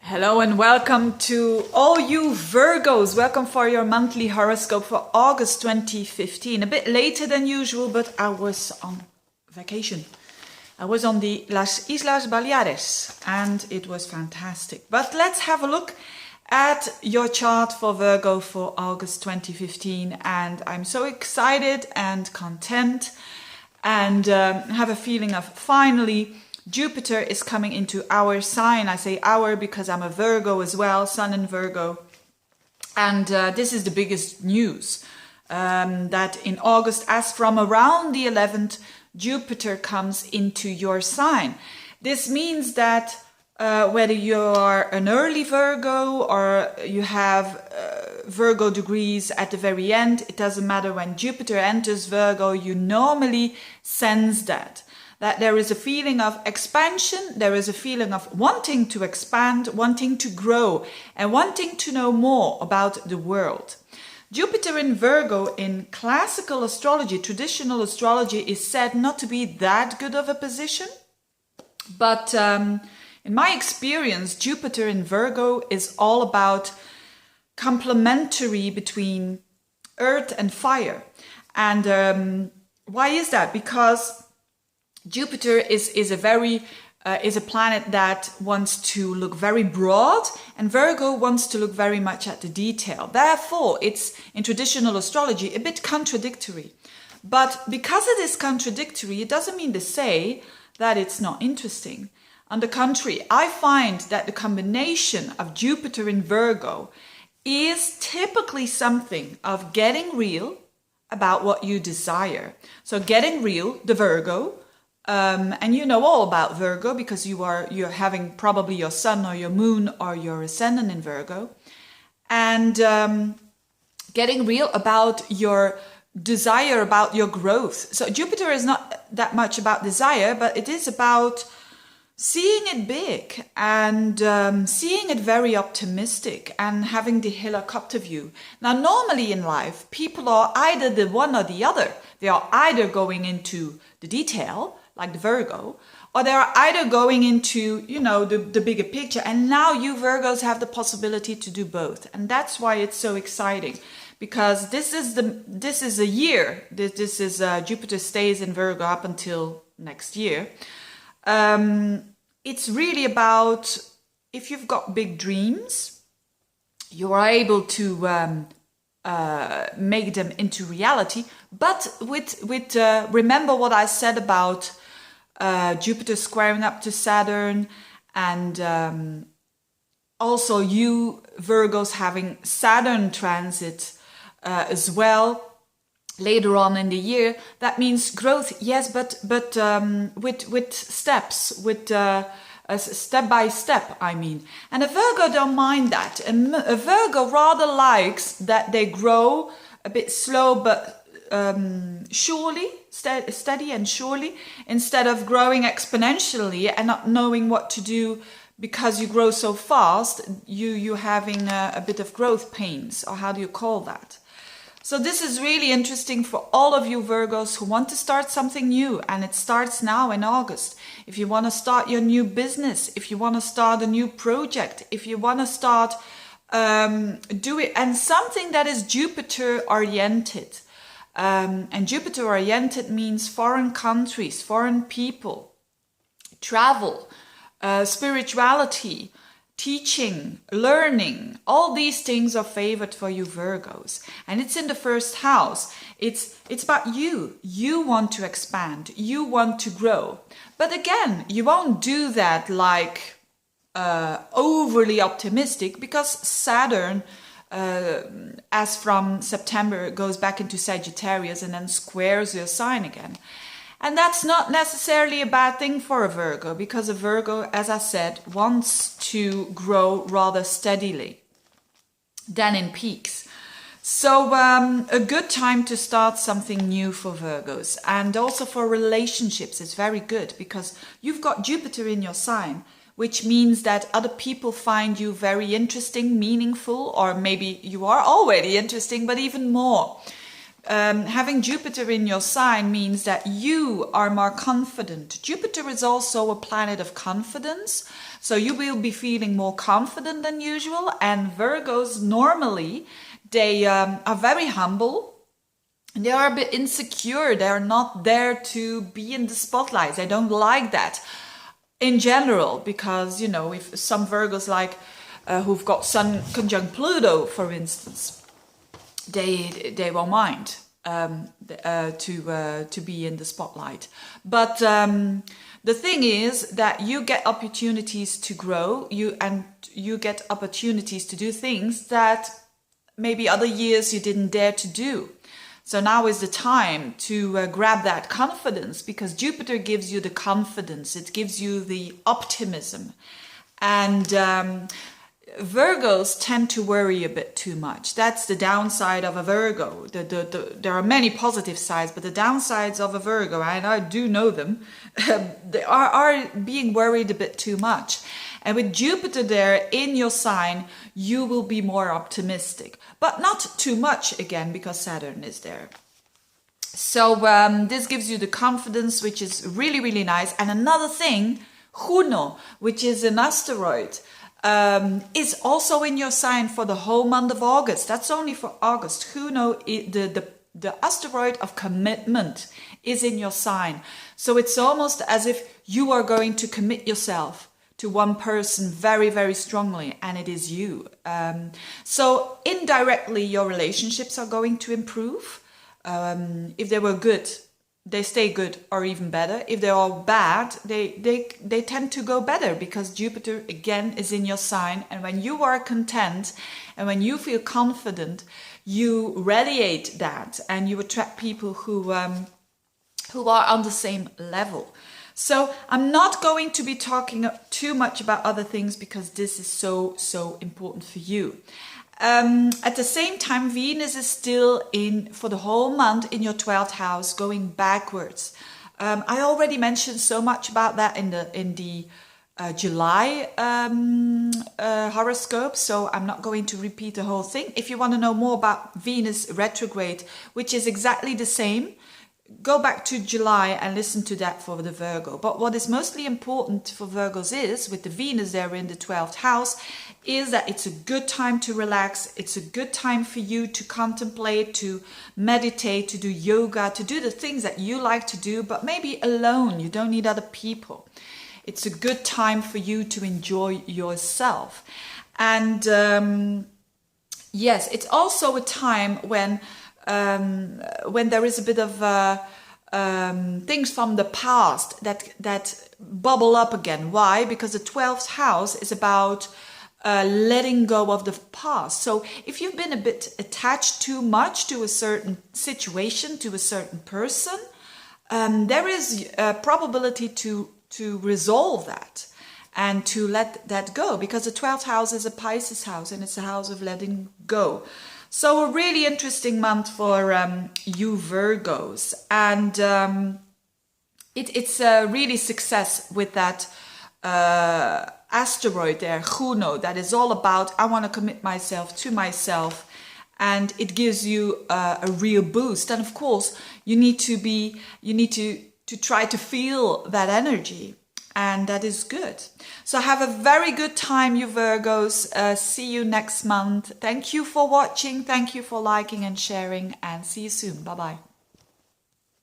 Hello and welcome to all you Virgos. Welcome for your monthly horoscope for August 2015. A bit later than usual, but I was on vacation. I was on the Las Islas Baleares and it was fantastic. But let's have a look at your chart for Virgo for August 2015. And I'm so excited and content and have a feeling of finally Jupiter is coming into our sign. I say our because I'm a Virgo as well, Sun in Virgo. And this is the biggest news, that in August, as from around the 11th, Jupiter comes into your sign. This means that whether you are an early Virgo or you have Virgo degrees at the very end, it doesn't matter. When Jupiter enters Virgo, you normally sense that there is a feeling of expansion, there is a feeling of wanting to expand, wanting to grow, and wanting to know more about the world. Jupiter in Virgo in classical astrology, traditional astrology, is said not to be that good of a position. But in my experience, Jupiter in Virgo is all about complementary between earth and fire. And why is that? Because Jupiter is a planet that wants to look very broad, and Virgo wants to look very much at the detail. Therefore, it's in traditional astrology a bit contradictory. But because it is contradictory, it doesn't mean to say that it's not interesting. On the contrary, I find that the combination of Jupiter in Virgo is typically something of getting real about what you desire. So getting real, the Virgo. And you know all about Virgo because you're having probably your sun or your moon or your ascendant in Virgo, and getting real about your desire, about your growth. So Jupiter is not that much about desire, but it is about seeing it big and seeing it very optimistic and having the helicopter view. Now, normally in life, people are either the one or the other. They are either going into the detail, like the Virgo, or they are either going into, the bigger picture. And now you Virgos have the possibility to do both. And that's why it's so exciting, because this is a year. This is Jupiter stays in Virgo up until next year. It's really about, if you've got big dreams, you are able to make them into reality. But with remember what I said about Jupiter squaring up to Saturn, and also you Virgos having Saturn transit as well later on in the year. That means growth, yes, but with steps, with step by step, I mean. And a Virgo don't mind that. And a Virgo rather likes that they grow a bit slow, but surely, steady and surely, instead of growing exponentially and not knowing what to do because you grow so fast, you're having a bit of growth pains, or how do you call that? So this is really interesting for all of you Virgos who want to start something new, and it starts now in August. If you want to start your new business, if you want to start a new project, if you want to start do it, and something that is Jupiter oriented. And Jupiter oriented means foreign countries, foreign people, travel, spirituality, teaching, learning. All these things are favored for you Virgos. And it's in the first house. It's about you. You want to expand. You want to grow. But again, you won't do that like overly optimistic, because Saturn, as from September, goes back into Sagittarius and then squares your sign again. And that's not necessarily a bad thing for a Virgo, because a Virgo, as I said, wants to grow rather steadily than in peaks. So a good time to start something new for Virgos. And also for relationships, it's very good because you've got Jupiter in your sign, which means that other people find you very interesting, meaningful, or maybe you are already interesting, but even more. having Jupiter in your sign means that you are more confident. Jupiter is also a planet of confidence, so you will be feeling more confident than usual. And Virgos normally, they are very humble. They are a bit insecure. They are not there to be in the spotlight. They don't like that in general, because, you know, if some Virgos like who've got Sun conjunct Pluto, for instance, they won't mind to be in the spotlight. But the thing is that you get opportunities to grow, you get opportunities to do things that maybe other years you didn't dare to do. So now is the time to grab that confidence, because Jupiter gives you the confidence, it gives you the optimism. And Virgos tend to worry a bit too much. That's the downside of a Virgo. There are many positive sides, but the downsides of a Virgo, and I do know them, they are being worried a bit too much. And with Jupiter there in your sign, you will be more optimistic, but not too much again, because Saturn is there. So this gives you the confidence, which is really, really nice. And another thing, Juno, which is an asteroid, is also in your sign for the whole month of August. That's only for August. Juno, the asteroid of commitment, is in your sign. So it's almost as if you are going to commit yourself to one person very, very strongly, and it is you. So indirectly, your relationships are going to improve. If they were good, they stay good or even better. If they are bad, they tend to go better, because Jupiter again is in your sign. And when you are content and when you feel confident, you radiate that and you attract people who are on the same level. So I'm not going to be talking too much about other things, because this is so important for you. At the same time, Venus is still in for the whole month in your 12th house, going backwards. I already mentioned so much about that in the July horoscope, so I'm not going to repeat the whole thing. If you want to know more about Venus retrograde, which is exactly the same, go back to July and listen to that for the Virgo. But what is mostly important for Virgos is, with the Venus there in the 12th house, is that it's a good time to relax. It's a good time for you to contemplate, to meditate, to do yoga, to do the things that you like to do, but maybe alone. You don't need other people. It's a good time for you to enjoy yourself. And yes, it's also a time when there is a bit of things from the past that bubble up again. Why? Because the 12th house is about letting go of the past. So if you've been a bit attached too much to a certain situation, to a certain person, there is a probability to resolve that and to let that go, because the 12th house is a Pisces house and it's a house of letting go. So a really interesting month for you Virgos, and it's a really success with that asteroid there, Juno, that is all about, I want to commit myself to myself, and it gives you a real boost. And of course, you need to try to feel that energy, and that is good. So have a very good time, you Virgos. See you next month. Thank you for watching. Thank you for liking and sharing, and see you soon. Bye-bye.